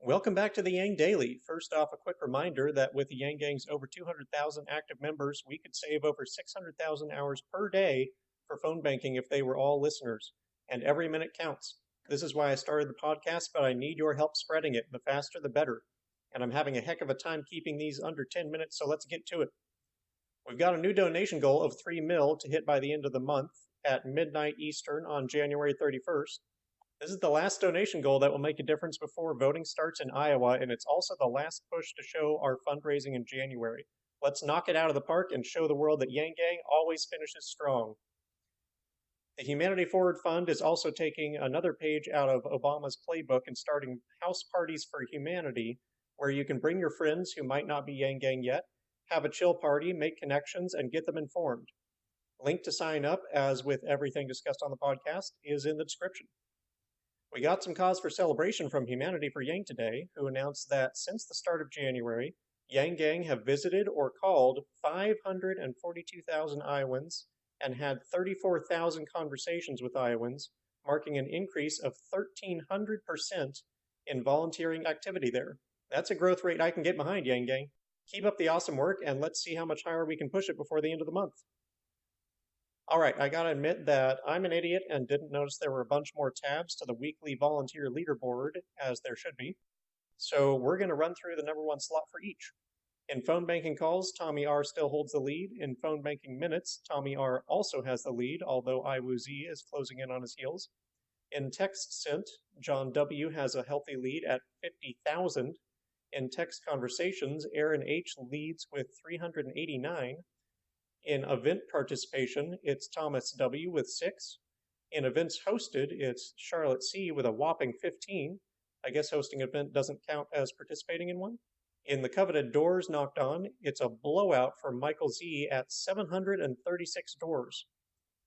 Welcome back to the Yang Daily. First off, a quick reminder that with the Yang Gang's over 200,000 active members, we could save over 600,000 hours per day for phone banking if they were all listeners, and every minute counts. This is why I started the podcast, but I need your help spreading it. The faster, the better. And I'm having a heck of a time keeping these under 10 minutes, so let's get to it. We've got a new donation goal of $3 million to hit by the end of the month at midnight Eastern on January 31st. This is the last donation goal that will make a difference before voting starts in Iowa, and it's also the last push to show our fundraising in January. Let's knock it out of the park and show the world that Yang Gang always finishes strong. The Humanity Forward Fund is also taking another page out of Obama's playbook and starting house parties for humanity, where you can bring your friends who might not be Yang Gang yet, have a chill party, make connections, and get them informed. Link to sign up, as with everything discussed on the podcast, is in the description. We got some cause for celebration from Humanity for Yang today, who announced that since the start of January, Yang Gang have visited or called 542,000 Iowans and had 34,000 conversations with Iowans, marking an increase of 1,300% in volunteering activity there. That's a growth rate I can get behind, Yang Gang. Keep up the awesome work, and let's see how much higher we can push it before the end of the month. All right, I gotta admit that I'm an idiot and didn't notice there were a bunch more tabs to the weekly volunteer leaderboard, as there should be. So we're gonna run through the number one slot for each. In phone banking calls, Tommy R still holds the lead. In phone banking minutes, Tommy R also has the lead, although IWooZ is closing in on his heels. In text sent, John W has a healthy lead at 50,000. In text conversations, Aaron H leads with 389. In event participation, it's Thomas W with 6. In events hosted, it's Charlotte C with a whopping 15. I guess hosting an event doesn't count as participating in one. In the coveted doors knocked on, it's a blowout for Michael Z at 736 doors.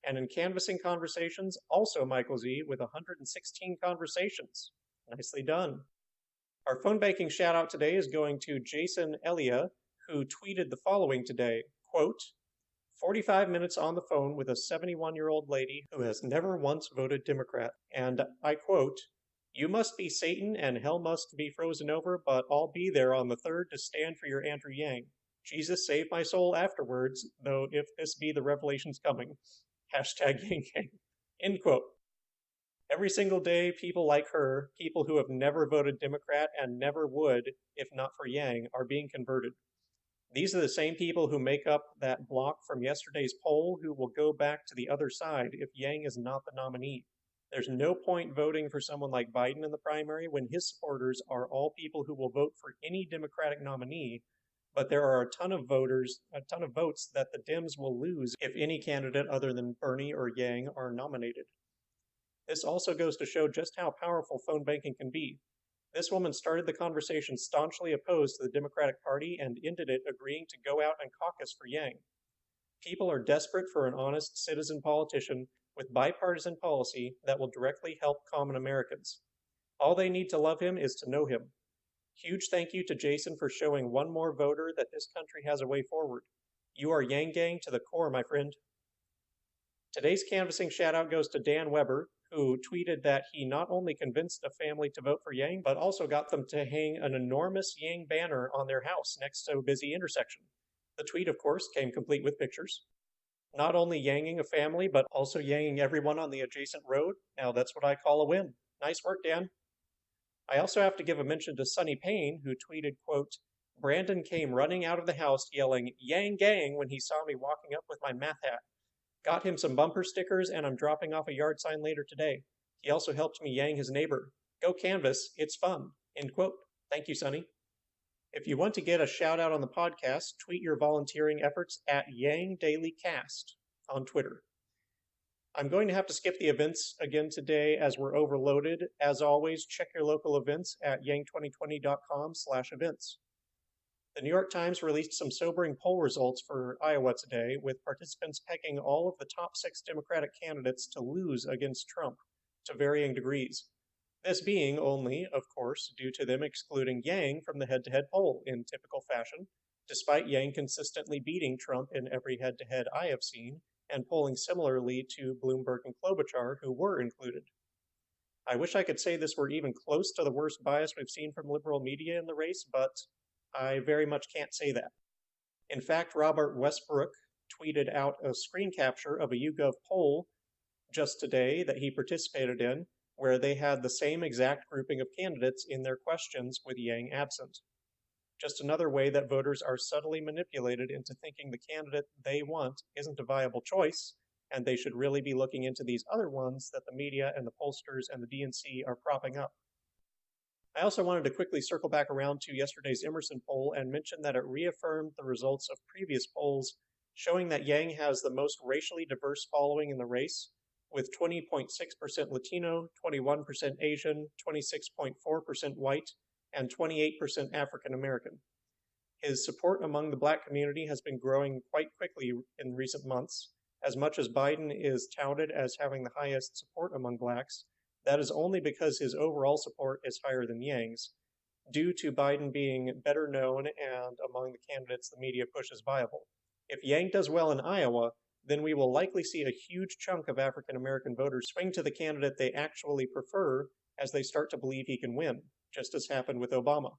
And in canvassing conversations, also Michael Z with 116 conversations. Nicely done. Our phone banking shout out today is going to Jason Elia, who tweeted the following today, quote, 45 minutes on the phone with a 71-year-old lady who has never once voted Democrat. And I quote, you must be Satan and hell must be frozen over, but I'll be there on the 3rd to stand for your Andrew Yang. Jesus save my soul afterwards, though if this be the revelations coming. Hashtag Yang Gang. End quote. Every single day, people like her, people who have never voted Democrat and never would, if not for Yang, are being converted. These are the same people who make up that block from yesterday's poll who will go back to the other side if Yang is not the nominee. There's no point voting for someone like Biden in the primary when his supporters are all people who will vote for any Democratic nominee, but there are a ton of votes that the Dems will lose if any candidate other than Bernie or Yang are nominated. This also goes to show just how powerful phone banking can be. This woman started the conversation staunchly opposed to the Democratic Party and ended it agreeing to go out and caucus for Yang. People are desperate for an honest citizen politician with bipartisan policy that will directly help common Americans. All they need to love him is to know him. Huge thank you to Jason for showing one more voter that this country has a way forward. You are Yang Gang to the core, my friend. Today's canvassing shout-out goes to Dan Weber, who tweeted that he not only convinced a family to vote for Yang, but also got them to hang an enormous Yang banner on their house next to a busy intersection. The tweet, of course, came complete with pictures. Not only yanging a family, but also yanging everyone on the adjacent road. Now that's what I call a win. Nice work, Dan. I also have to give a mention to Sonny Payne, who tweeted, quote, Brandon came running out of the house yelling, Yang Gang, when he saw me walking up with my math hat. Got him some bumper stickers, and I'm dropping off a yard sign later today. He also helped me yang his neighbor. Go canvas, it's fun. End quote. Thank you, Sonny. If you want to get a shout out on the podcast, tweet your volunteering efforts at Yang Daily Cast on Twitter. I'm going to have to skip the events again today as we're overloaded. As always, check your local events at yang2020.com/events. The New York Times released some sobering poll results for Iowa today, with participants pegging all of the top 6 Democratic candidates to lose against Trump to varying degrees. This being only, of course, due to them excluding Yang from the head-to-head poll in typical fashion, despite Yang consistently beating Trump in every head-to-head I have seen, and polling similarly to Bloomberg and Klobuchar, who were included. I wish I could say this were even close to the worst bias we've seen from liberal media in the race, but I very much can't say that. In fact, Robert Westbrook tweeted out a screen capture of a YouGov poll just today that he participated in, where they had the same exact grouping of candidates in their questions with Yang absent. Just another way that voters are subtly manipulated into thinking the candidate they want isn't a viable choice, and they should really be looking into these other ones that the media and the pollsters and the DNC are propping up. I also wanted to quickly circle back around to yesterday's Emerson poll and mention that it reaffirmed the results of previous polls, showing that Yang has the most racially diverse following in the race, with 20.6% Latino, 21% Asian, 26.4% white, and 28% African American. His support among the Black community has been growing quite quickly in recent months. As much as Biden is touted as having the highest support among Blacks, that is only because his overall support is higher than Yang's, due to Biden being better known and among the candidates the media pushes viable. If Yang does well in Iowa, then we will likely see a huge chunk of African American voters swing to the candidate they actually prefer as they start to believe he can win, just as happened with Obama.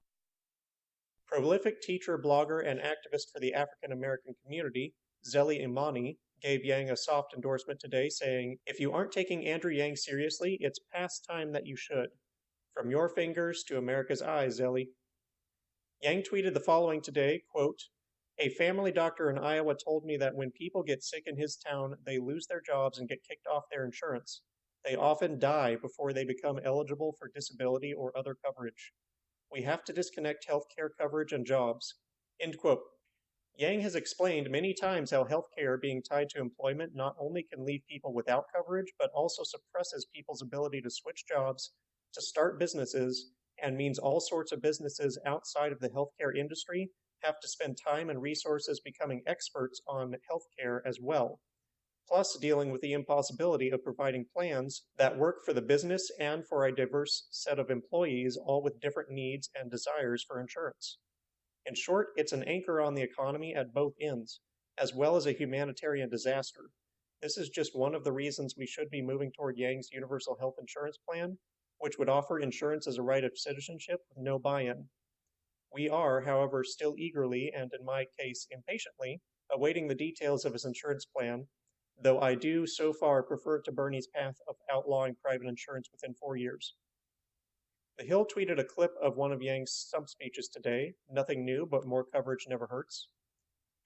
Prolific teacher, blogger, and activist for the African American community, Zeli Imani, gave Yang a soft endorsement today, saying, "If you aren't taking Andrew Yang seriously, it's past time that you should. From your fingers to America's eyes, Zeli." Yang tweeted the following today, quote, "A family doctor in Iowa told me that when people get sick in his town, they lose their jobs and get kicked off their insurance. They often die before they become eligible for disability or other coverage. We have to disconnect healthcare coverage and jobs." End quote. Yang has explained many times how healthcare being tied to employment not only can leave people without coverage, but also suppresses people's ability to switch jobs, to start businesses, and means all sorts of businesses outside of the healthcare industry have to spend time and resources becoming experts on healthcare as well, plus dealing with the impossibility of providing plans that work for the business and for a diverse set of employees, all with different needs and desires for insurance. In short, it's an anchor on the economy at both ends, as well as a humanitarian disaster. This is just one of the reasons we should be moving toward Yang's universal health insurance plan, which would offer insurance as a right of citizenship with no buy-in. We are, however, still eagerly, and in my case impatiently, awaiting the details of his insurance plan, though I do so far prefer to Bernie's path of outlawing private insurance within 4 years. The Hill tweeted a clip of one of Yang's stump speeches today. Nothing new, but more coverage never hurts.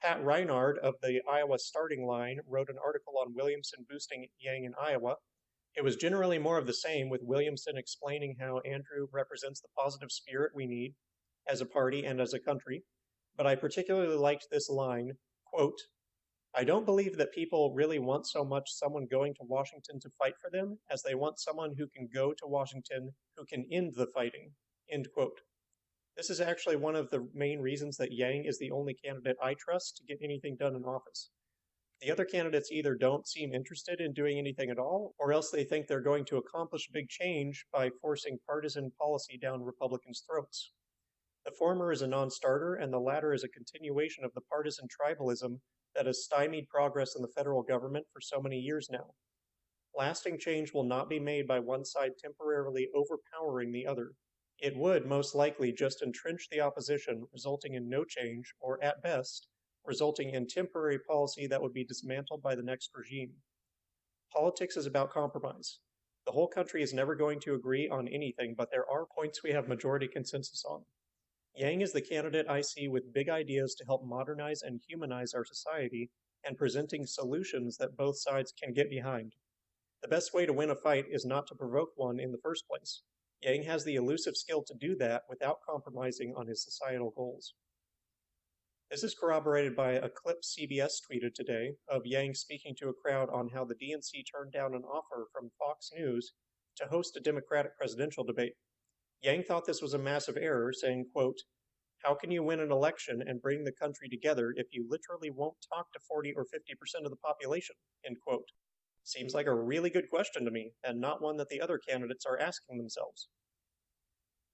Pat Reinard of the Iowa starting line wrote an article on Williamson boosting Yang in Iowa. It was generally more of the same, with Williamson explaining how Andrew represents the positive spirit we need as a party and as a country. But I particularly liked this line, quote, "I don't believe that people really want so much someone going to Washington to fight for them as they want someone who can go to Washington who can end the fighting." End quote. This is actually one of the main reasons that Yang is the only candidate I trust to get anything done in office. The other candidates either don't seem interested in doing anything at all, or else they think they're going to accomplish big change by forcing partisan policy down Republicans' throats. The former is a non-starter, and the latter is a continuation of the partisan tribalism that has stymied progress in the federal government for so many years now. Lasting change will not be made by one side temporarily overpowering the other. It would most likely just entrench the opposition, resulting in no change, or at best, resulting in temporary policy that would be dismantled by the next regime. Politics is about compromise. The whole country is never going to agree on anything, but there are points we have majority consensus on. Yang is the candidate I see with big ideas to help modernize and humanize our society, and presenting solutions that both sides can get behind. The best way to win a fight is not to provoke one in the first place. Yang has the elusive skill to do that without compromising on his societal goals. This is corroborated by a clip CBS tweeted today of Yang speaking to a crowd on how the DNC turned down an offer from Fox News to host a Democratic presidential debate. Yang thought this was a massive error, saying, quote, "How can you win an election and bring the country together if you literally won't talk to 40 or 50% of the population?" End quote. Seems like a really good question to me, and not one that the other candidates are asking themselves.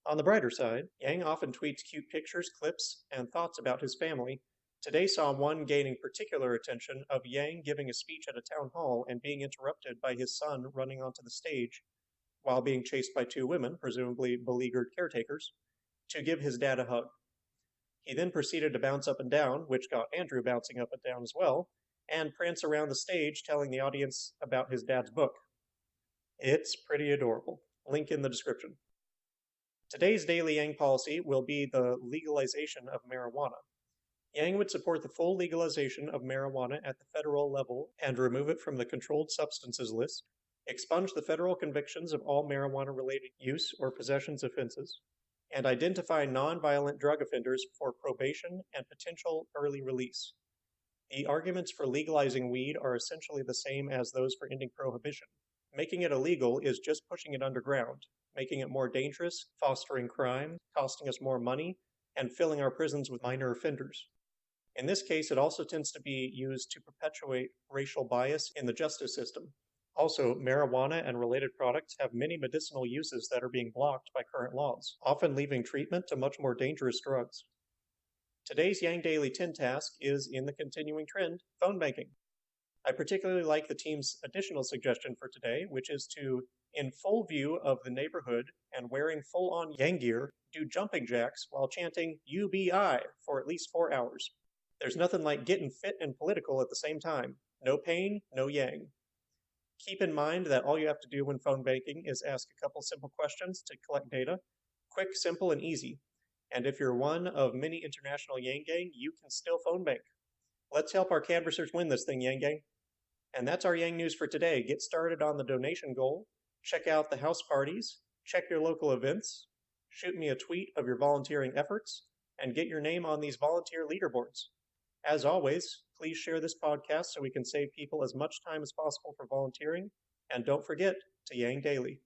On the brighter side, Yang often tweets cute pictures, clips, and thoughts about his family. Today saw one gaining particular attention of Yang giving a speech at a town hall and being interrupted by his son running onto the stage. while being chased by two women, presumably beleaguered caretakers, to give his dad a hug. He then proceeded to bounce up and down, which got Andrew bouncing up and down as well, and prance around the stage telling the audience about his dad's book. It's pretty adorable. Link in the description. Today's daily Yang policy will be the legalization of marijuana. Yang would support the full legalization of marijuana at the federal level and remove it from the controlled substances list, expunge the federal convictions of all marijuana-related use or possessions offenses, and identify nonviolent drug offenders for probation and potential early release. The arguments for legalizing weed are essentially the same as those for ending prohibition. Making it illegal is just pushing it underground, making it more dangerous, fostering crime, costing us more money, and filling our prisons with minor offenders. In this case, it also tends to be used to perpetuate racial bias in the justice system. Also, marijuana and related products have many medicinal uses that are being blocked by current laws, often leaving treatment to much more dangerous drugs. Today's Yang Daily 10 task is in the continuing trend, phone banking. I particularly like the team's additional suggestion for today, which is to, in full view of the neighborhood and wearing full-on Yang gear, do jumping jacks while chanting UBI for at least 4 hours. There's nothing like getting fit and political at the same time. No pain, no Yang. Keep in mind that all you have to do when phone banking is ask a couple simple questions to collect data. Quick, simple, and easy. And if you're one of many international Yang Gang, you can still phone bank. Let's help our canvassers win this thing, Yang Gang. And that's our Yang News for today. Get started on the donation goal. Check out the house parties. Check your local events. Shoot me a tweet of your volunteering efforts. And get your name on these volunteer leaderboards. As always, please share this podcast so we can save people as much time as possible for volunteering. And don't forget to Yang daily.